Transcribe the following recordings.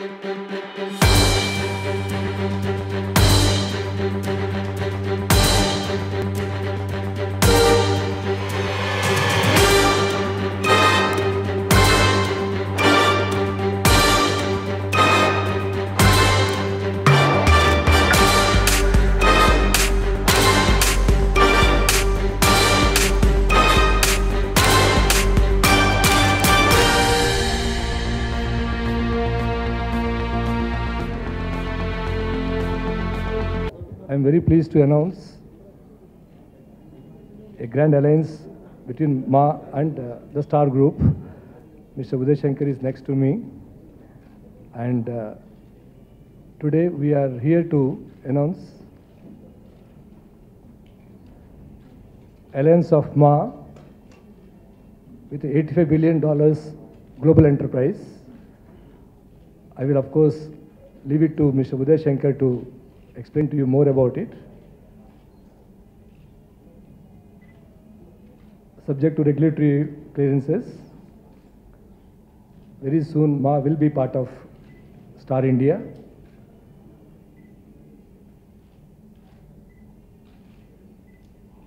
I am very pleased to announce a grand alliance between Ma and the Star Group. Mr. Uday Shankar is next to me, and today we are here to announce alliance of Ma with $85 billion global enterprise. I will of course leave it to Mr. Uday Shankar to explain to you more about it. Subject to regulatory clearances, very soon Ma will be part of Star India.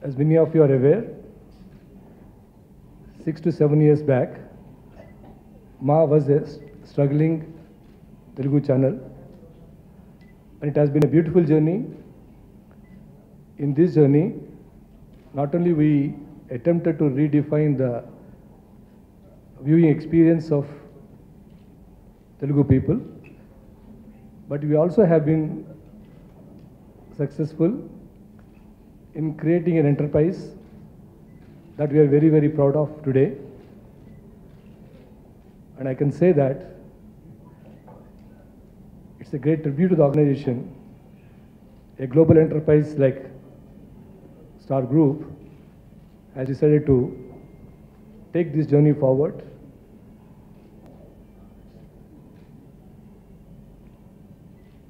As many of you are aware, 6 to 7 years back, Ma was a struggling Telugu channel. And it has been a beautiful journey. In this journey, not only we attempted to redefine the viewing experience of Telugu people, but we also have been successful in creating an enterprise that we are very, very proud of today. And I can say that it's a great tribute to the organization. A global enterprise like Star Group has decided to take this journey forward.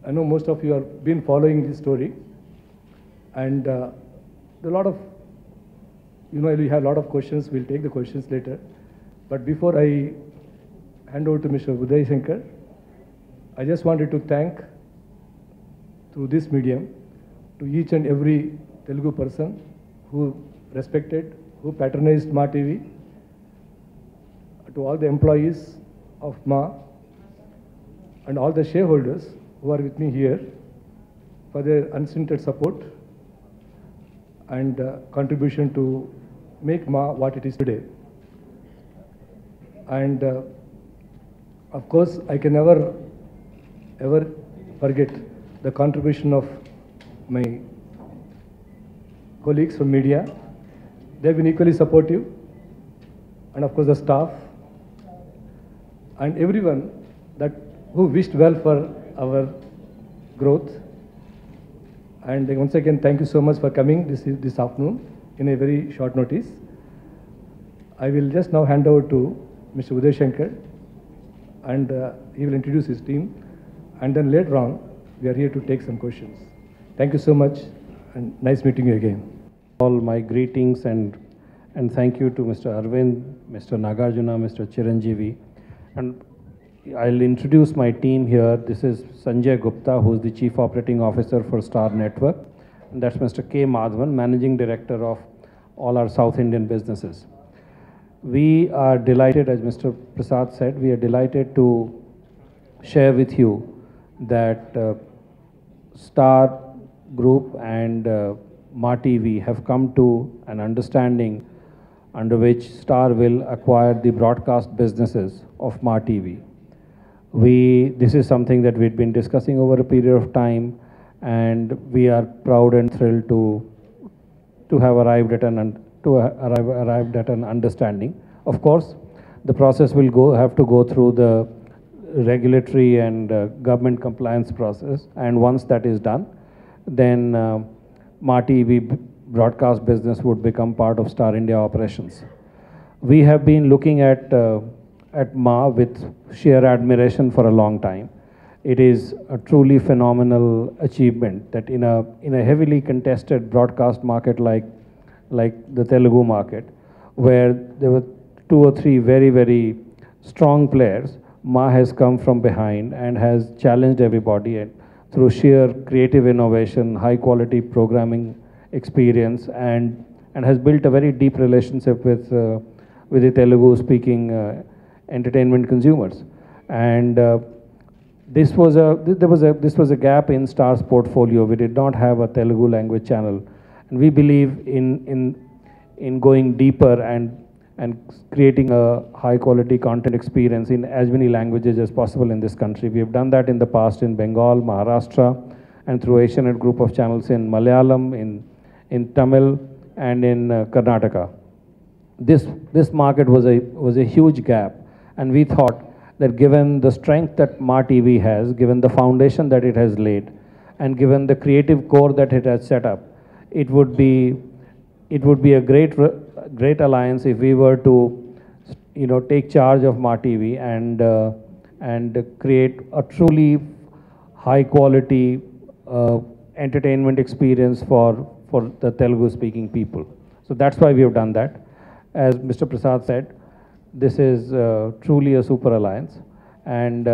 I know most of you have been following this story, and there are a lot of, we have a lot of questions. We'll take the questions later. But before I hand over to Mr. Uday Shankar, I just wanted to thank, through this medium, to each and every Telugu person who respected, who patronized Ma TV, to all the employees of Ma, and all the shareholders who are with me here for their unstinted support and contribution to make Ma what it is today. And of course, I can never ever forget the contribution of my colleagues from media. They have been equally supportive, and of course the staff and everyone who wished well for our growth. And once again, thank you so much for coming this afternoon in a very short notice. I will just now hand over to Mr. Uday Shankar, and he will introduce his team. And then later on, we are here to take some questions. Thank you so much, and nice meeting you again. All my greetings and thank you to Mr. Arvind, Mr. Nagarjuna, Mr. Chiranjeevi. And I'll introduce my team here. This is Sanjay Gupta, who is the Chief Operating Officer for Star Network. And that's Mr. K. Madhavan, Managing Director of all our South Indian businesses. We are delighted, as Mr. Prasad said, we are delighted to share with you that Star Group and Ma TV have come to an understanding under which Star will acquire the broadcast businesses of Ma TV. This is something that we've been discussing over a period of time, and we are proud and thrilled to have arrived at an understanding. Of course, the process will have to go through the regulatory and government compliance process, and once that is done, then Ma TV broadcast business would become part of Star India operations. We have been looking at Ma with sheer admiration for a long time. It is a truly phenomenal achievement that in a heavily contested broadcast market like the Telugu market, where there were 2 or 3 very, very strong players, Ma has come from behind and has challenged everybody and through sheer creative innovation, high quality programming experience, and has built a very deep relationship with the Telugu speaking entertainment consumers. And this was a gap in Star's portfolio. We did not have a Telugu language channel, and we believe in going deeper and creating a high quality content experience in as many languages as possible in this country. We have done that in the past in Bengal, Maharashtra, and through Asianet group of channels in Malayalam, in Tamil, and in Karnataka. This market was a huge gap, and we thought that given the strength that Ma TV has, given the foundation that it has laid, and given the creative core that it has set up, it would be a great alliance if we were to, take charge of Ma TV and create a truly high quality entertainment experience for the Telugu speaking people. So that's why we have done that. As Mr. Prasad said, this is truly a super alliance, and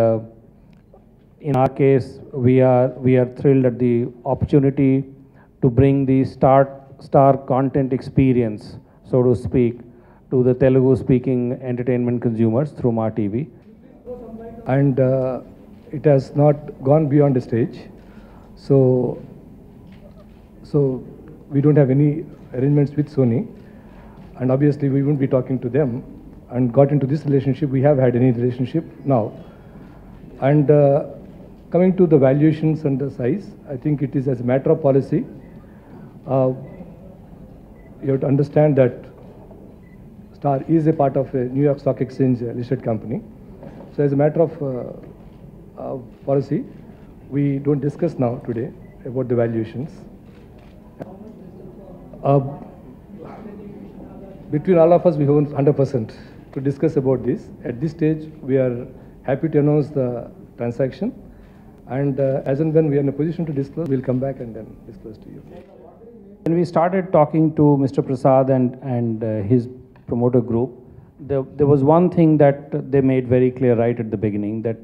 in our case, we are thrilled at the opportunity to bring the star content experience, so to speak, to the Telugu speaking entertainment consumers through Ma TV. And it has not gone beyond the stage. So we don't have any arrangements with Sony, and obviously we won't be talking to them and got into this relationship. We have had any relationship now. And coming to the valuations and the size, I think it is as a matter of policy. You have to understand that Star is a part of a New York Stock Exchange listed company. So as a matter of policy, we don't discuss now today about the valuations. Between all of us, we own 100% to discuss about this. At this stage, we are happy to announce the transaction. And as and when we are in a position to disclose, we'll come back and then disclose to you. When we started talking to Mr. Prasad and his promoter group, there was one thing that they made very clear right at the beginning, that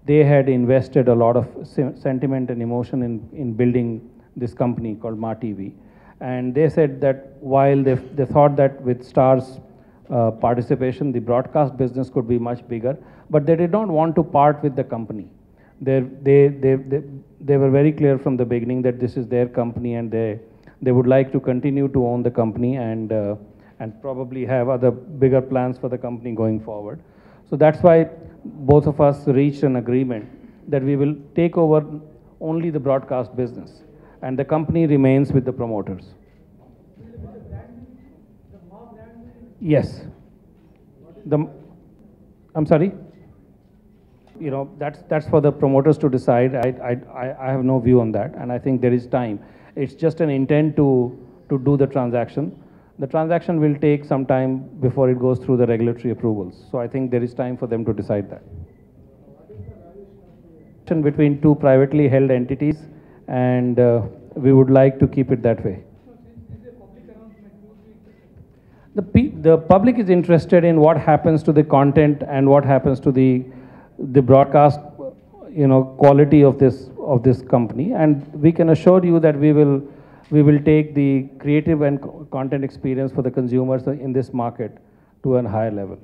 they had invested a lot of sentiment and emotion in building this company called Ma TV. And they said that while they thought that with Star's participation, the broadcast business could be much bigger, but they did not want to part with the company. They were very clear from the beginning that this is their company, and they would like to continue to own the company and probably have other bigger plans for the company going forward. So that's why both of us reached an agreement that we will take over only the broadcast business, and the company remains with the promoters. Yes. I'm sorry? That's for the promoters to decide. I have no view on that, and I think there is time. It's just an intent to do the transaction. The transaction will take some time before it goes through the regulatory approvals. So I think there is time for them to decide that. Between two privately held entities, and we would like to keep it that way. The public is interested in what happens to the content and what happens to the broadcast, quality of this company, and we can assure you that we will take the creative and content experience for the consumers in this market to a higher level.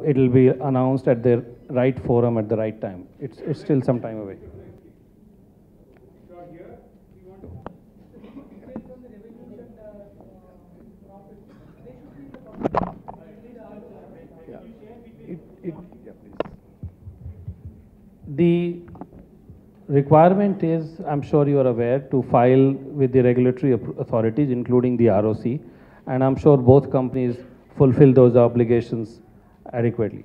It will be announced at the right forum at the right time. It's still some time away. The requirement is, I'm sure you are aware, to file with the regulatory authorities, including the ROC, and I'm sure both companies fulfill those obligations adequately.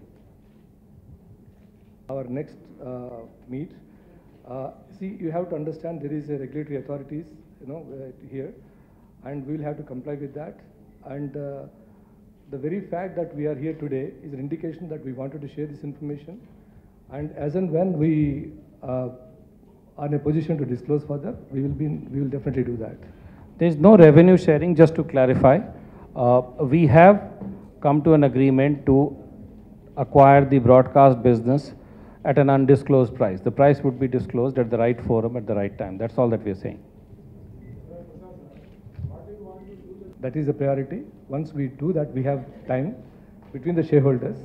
Our next meet, see, you have to understand there is a regulatory authorities, here, and we will have to comply with that. And the very fact that we are here today is an indication that we wanted to share this information. And as and when we are in a position to disclose further, we will definitely do that. There is no revenue sharing, just to clarify. We have come to an agreement to acquire the broadcast business at an undisclosed price. The price would be disclosed at the right forum at the right time. That's all that we are saying. That is a priority. Once we do that, we have time between the shareholders.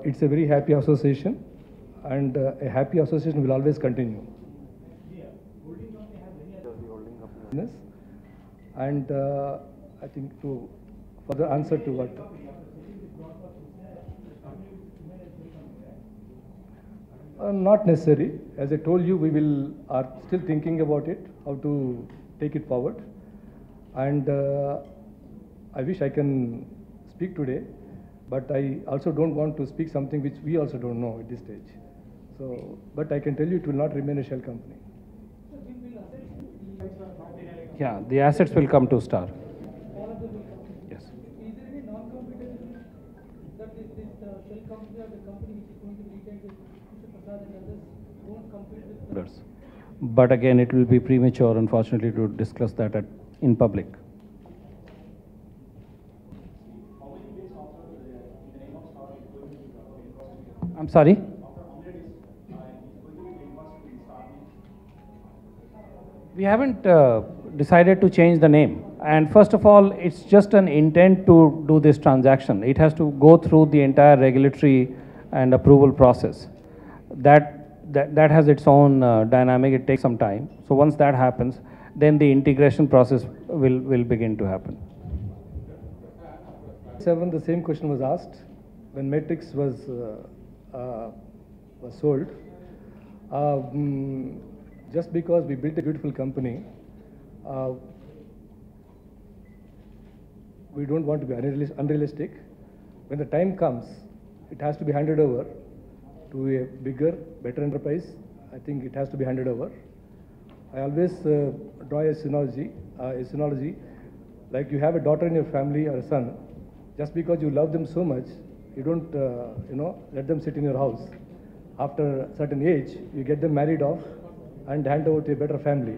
It's a very happy association, and a happy association will always continue. And I think to further answer to what not necessary. As I told you, we are still thinking about it, how to take it forward. And I wish I can speak today, but I also don't want to speak something which we also don't know at this stage. So, but I can tell you it will not remain a shell company. Yeah, the assets will come to Star. Yes. Is there any non-competitive that this shell company or the company which is going to be retained with Mr. Prasad and others won't compete with Others. But again, it will be premature, unfortunately, to discuss that in public. I'm sorry? We haven't decided to change the name. And first of all, it's just an intent to do this transaction. It has to go through the entire regulatory and approval process. That has its own dynamic. It takes some time. So once that happens, then the integration process will begin to happen. 7, the same question was asked when Matrix was sold. Just because we built a beautiful company, we don't want to be unrealistic. When the time comes, it has to be handed over to a bigger, better enterprise. I think it has to be handed over. I always draw a synology, like you have a daughter in your family or a son. Just because you love them so much, you don't, let them sit in your house. After a certain age, you get them married off and hand over to a better family.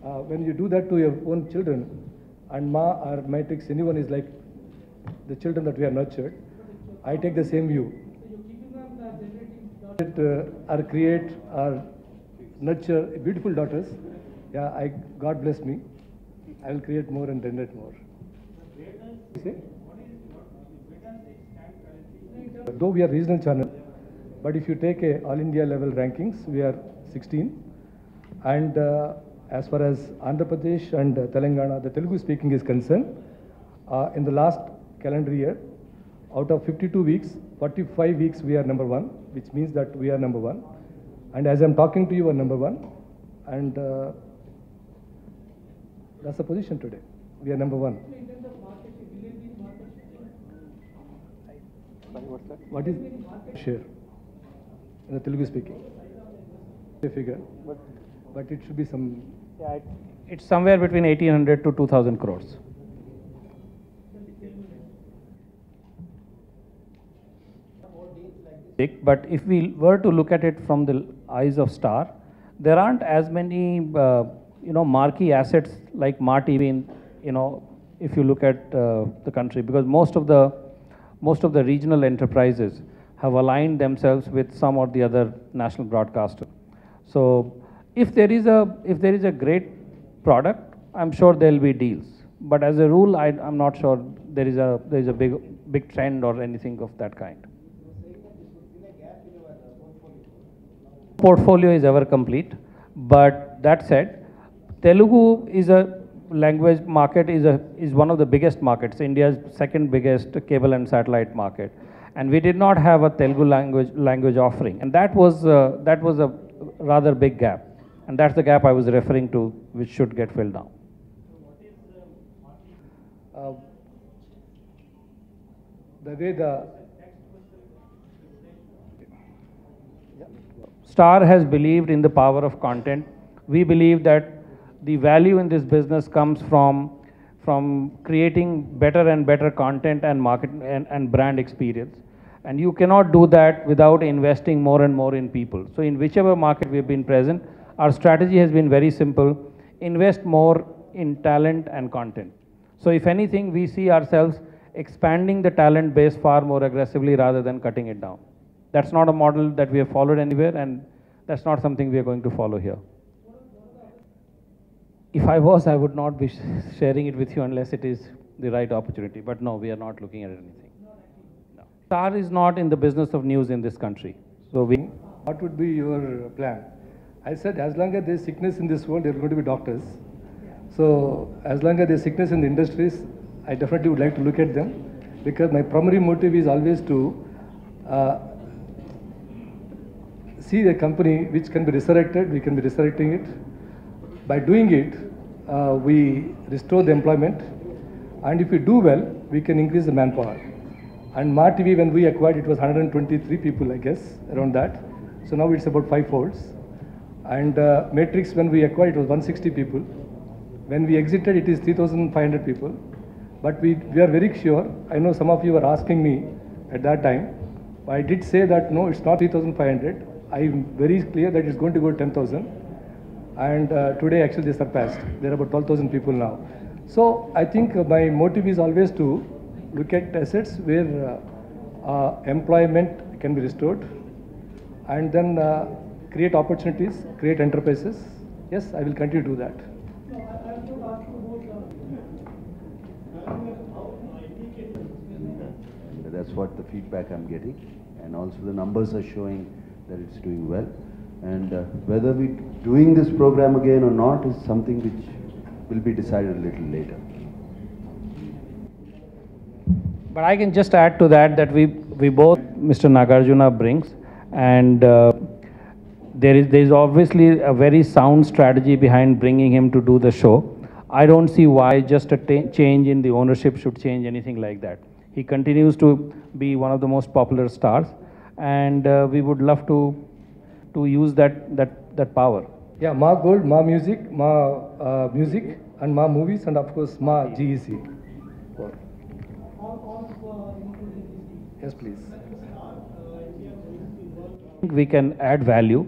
When you do that to your own children, and Ma or Matrix, anyone is like the children that we are nurtured, I take the same view. Or create or nurture beautiful daughters. Yeah, God bless me. I will create more and generate more. Though we are regional channel, but if you take a all India level rankings, we are 16. And as far as Andhra Pradesh and Telangana, the Telugu speaking is concerned, in the last calendar year, out of 52 weeks, 45 weeks we are number 1, which means that we are number 1. And as I'm talking to you, we are number 1. And that's the position today. We are number 1. What is share in the Telugu speaking? A figure, but it should be some. Yeah, it's somewhere between 1,800 to 2,000 crores. But if we were to look at it from the eyes of Star, there aren't as many, marquee assets like MaTV in, if you look at the country, because most of the regional enterprises have aligned themselves with some or the other national broadcaster. So if there is a great product, I'm sure there will be deals. But as a rule, I'm not sure there is a big trend or anything of that kind. Portfolio is ever complete, but that said, Telugu is a language market, is one of the biggest markets, India's second biggest cable and satellite market, and we did not have a Telugu language offering, and that was a rather big gap, and that's the gap I was referring to, which should get filled now. The way Star has believed in the power of content. We believe that the value in this business comes from creating better and better content and market and brand experience. And you cannot do that without investing more and more in people. So in whichever market we've been present, our strategy has been very simple: invest more in talent and content. So if anything, we see ourselves expanding the talent base far more aggressively rather than cutting it down. That's not a model that we have followed anywhere, and that's not something we are going to follow here. If I was, I would not be sharing it with you unless it is the right opportunity. But no, we are not looking at anything. No. Star is not in the business of news in this country. So we. What would be your plan? I said, as long as there is sickness in this world, there are going to be doctors. So as long as there is sickness in the industries, I definitely would like to look at them, because my primary motive is always to see a company which can be resurrected. We can be resurrecting it. By doing it, we restore the employment, and if we do well, we can increase the manpower. And Ma TV, when we acquired, it was 123 people, I guess, around that. So now it's about 5-folds. And Matrix, when we acquired, it was 160 people. When we exited, it is 3,500 people. But we are very sure. I know some of you were asking me at that time. I did say that no, it's not 3,500. I'm very clear that it's going to go 10,000. And today actually they surpassed. There are about 12,000 people now. So I think my motive is always to look at assets where employment can be restored, and then create opportunities, create enterprises. Yes, I will continue to do that. That's what the feedback I'm getting, and also the numbers are showing that it's doing well. And whether we're doing this program again or not is something which will be decided a little later. But I can just add to that that we both, Mr. Nagarjuna brings, and there is obviously a very sound strategy behind bringing him to do the show. I don't see why just a change in the ownership should change anything like that. He continues to be one of the most popular stars, and we would love to use that power. Yeah, Ma Gold, Ma Music, Ma Music, and Ma Movies, and of course Ma GEC. Yes, please. We can add value.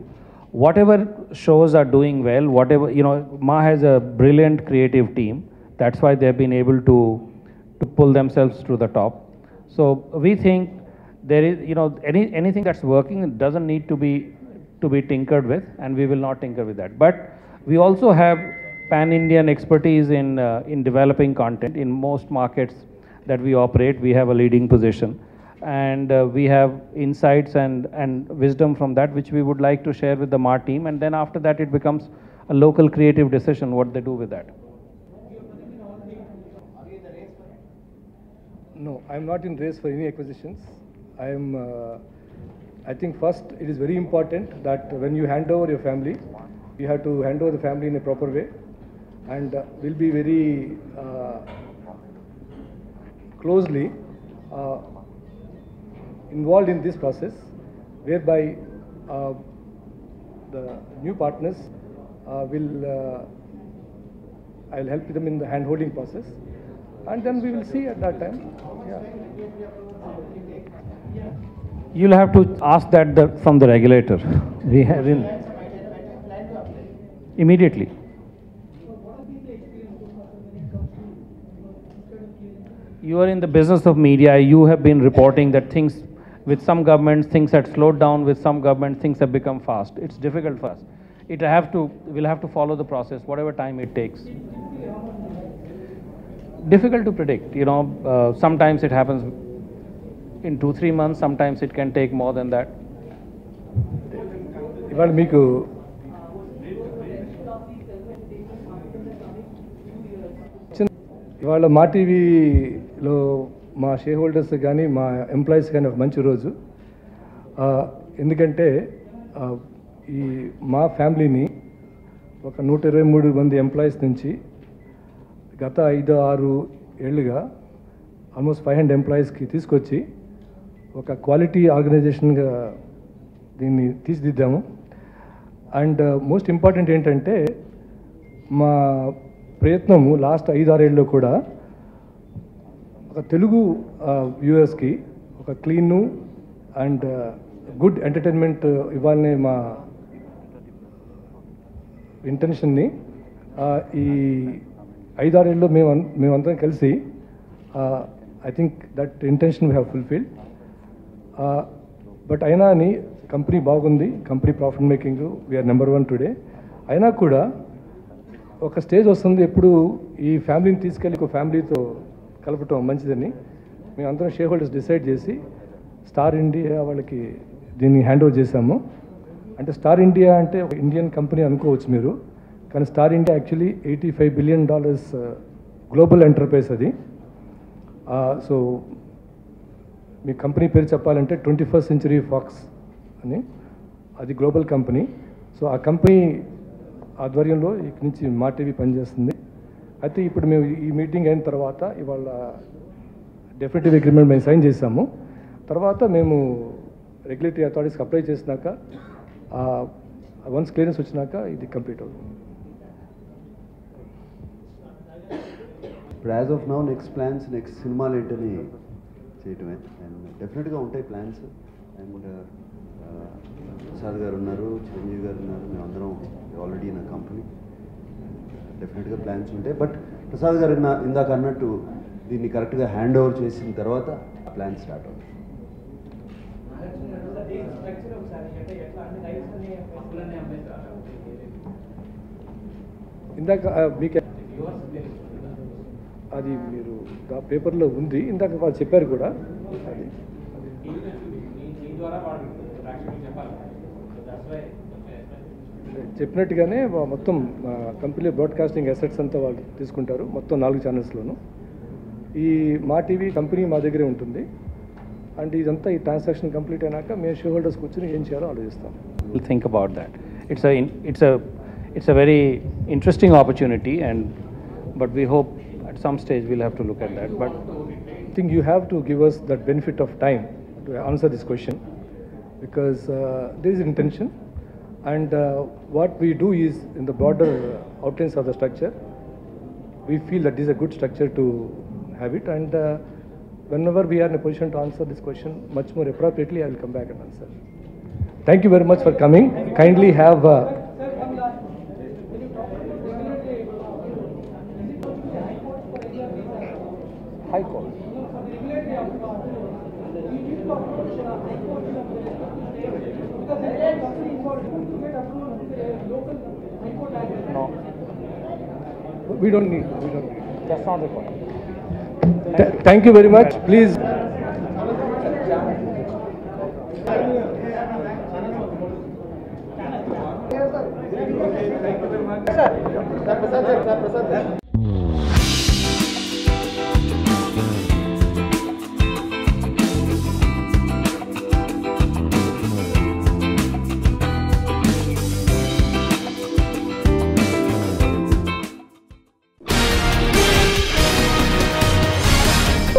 Whatever shows are doing well, whatever, Ma has a brilliant creative team. That's why they've been able to pull themselves to the top. So we think there is, anything that's working doesn't need to be tinkered with, and we will not tinker with that. But we also have pan-Indian expertise in developing content. In most markets that we operate, we have a leading position. And we have insights and wisdom from that, which we would like to share with the Ma team. And then after that, it becomes a local creative decision what they do with that. No, I'm not in race for any acquisitions. I think first it is very important that when you hand over your family, you have to hand over the family in a proper way, and we'll be very closely involved in this process, whereby the new partners I'll help them in the hand-holding process, and then we will see at that time. Yeah. You'll have to ask that from the regulator. We have immediately. You are in the business of media. You have been reporting that things, with some governments, things had slowed down. With some governments, things have become fast. It's difficult for us. We'll have to follow the process, whatever time it takes. Difficult to predict. Sometimes it happens in 2-3 months. Sometimes it can take more than that. ఇవాళ మీకు ఇవాళ మా టీవీలో మా share holders కానీ మా employees కానీ ఒక మంచి రోజు. ఎందుకంటే ఈ మా ఫ్యామిలీని ఒక 123 మంది ఎంప్లాయీస్ నుంచి గత 5-6 ఏళ్ళుగా ఆల్మోస్ట్ 500 ఎంప్లాయీస్కి తీసుకొచ్చి ఒక క్వాలిటీ ఆర్గనైజేషన్గా దీన్ని తీర్చిదిద్దాము. అండ్ మోస్ట్ ఇంపార్టెంట్ ఏంటంటే మా ప్రయత్నము లాస్ట్ 5-6 ఏళ్ళలో కూడా ఒక తెలుగు వ్యూవర్స్కి ఒక క్లీను అండ్ గుడ్ ఎంటర్టైన్మెంట్ ఇవ్వాలనే మా ఇంటెన్షన్ని ఈ 5-6 ఏళ్ళలో మేమందరం కలిసి I think that intention we have fulfilled. But అయినా అని కంపెనీ బాగుంది, company profit making, we're number 1 today. అయినా కూడా ఒక స్టేజ్ వస్తుంది, ఎప్పుడు ఈ ఫ్యామిలీని తీసుకెళ్ళి ఒక ఫ్యామిలీతో కలపటం మంచిదని మేము అందరం షేర్ హోల్డర్స్ డిసైడ్ చేసి స్టార్ ఇండియా వాళ్ళకి దీన్ని హ్యాండ్ ఓవర్ చేశాము. అంటే స్టార్ ఇండియా అంటే ఒక ఇండియన్ కంపెనీ అనుకోవచ్చు మీరు, కానీ star India actually $85 billion global enterprise అది. సో మీ కంపెనీ పేరు చెప్పాలంటే 21st Century Fox అని, అది గ్లోబల్ కంపెనీ. సో ఆ కంపెనీ ఆధ్వర్యంలో ఇక్కడి నుంచి మా టీవీ పనిచేస్తుంది. అయితే ఇప్పుడు మేము ఈ మీటింగ్ అయిన తర్వాత ఇవాళ డెఫినెటివ్ అగ్రిమెంట్ మేము సైన్ చేసాము. తర్వాత మేము రెగ్యులేటరీ అథారిటీస్కి అప్లై చేసినాక వన్స్ క్లియరెన్స్ వచ్చినాక ఇది కంప్లీట్ అవుతుంది. ఇప్పుడు as of now next plans, next సినిమాలు ఏంటని చేయటమే. అండ్ డెఫినెట్గా ఉంటాయి ప్లాన్స్. అండ్ ప్రసాద్ గారు ఉన్నారు, చిరంజీవి గారు ఉన్నారు, మేమందరం ఆల్రెడీ నా కంపెనీ. డెఫినెట్గా ప్లాన్స్ ఉంటాయి. బట్ ప్రసాద్ గారు ఇందాక అన్నట్టు దీన్ని కరెక్ట్గా హ్యాండ్ ఓవర్ చేసిన తర్వాత ప్లాన్ స్టార్ట్ అవుతుంది. ఇందాక మీకు అది మీరు పేపర్లో ఉంది, ఇందాక వాళ్ళు చెప్పారు కూడా. అది చెప్పినట్టుగానే మొత్తం కంపెనీ బ్రాడ్కాస్టింగ్ అసెట్స్ అంతా వాళ్ళు తీసుకుంటారు, మొత్తం 4 ఛానల్స్లోనూ. ఈ మా టీవీ కంపెనీ మా దగ్గరే ఉంటుంది. అండ్ ఇదంతా ఈ ట్రాన్సాక్షన్ కంప్లీట్ అయినాక మేము షేర్ హోల్డర్స్ కూర్చొని ఏం చేయాలో ఆలోచిస్తాం. We'll think about that. It's a very interesting opportunity, but we hope at some stage we'll have to look at that. But I think you have to give us that benefit of time to answer this question, because there is intention, and what we do is in the broader outlines of the structure, we feel that this is a good structure to have it, and whenever we are in a position to answer this question much more appropriately, I will come back and answer. Thank you very much for coming. Kindly have High Court. No. We don't need. That's not required. Thank you very much. Please.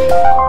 Sir.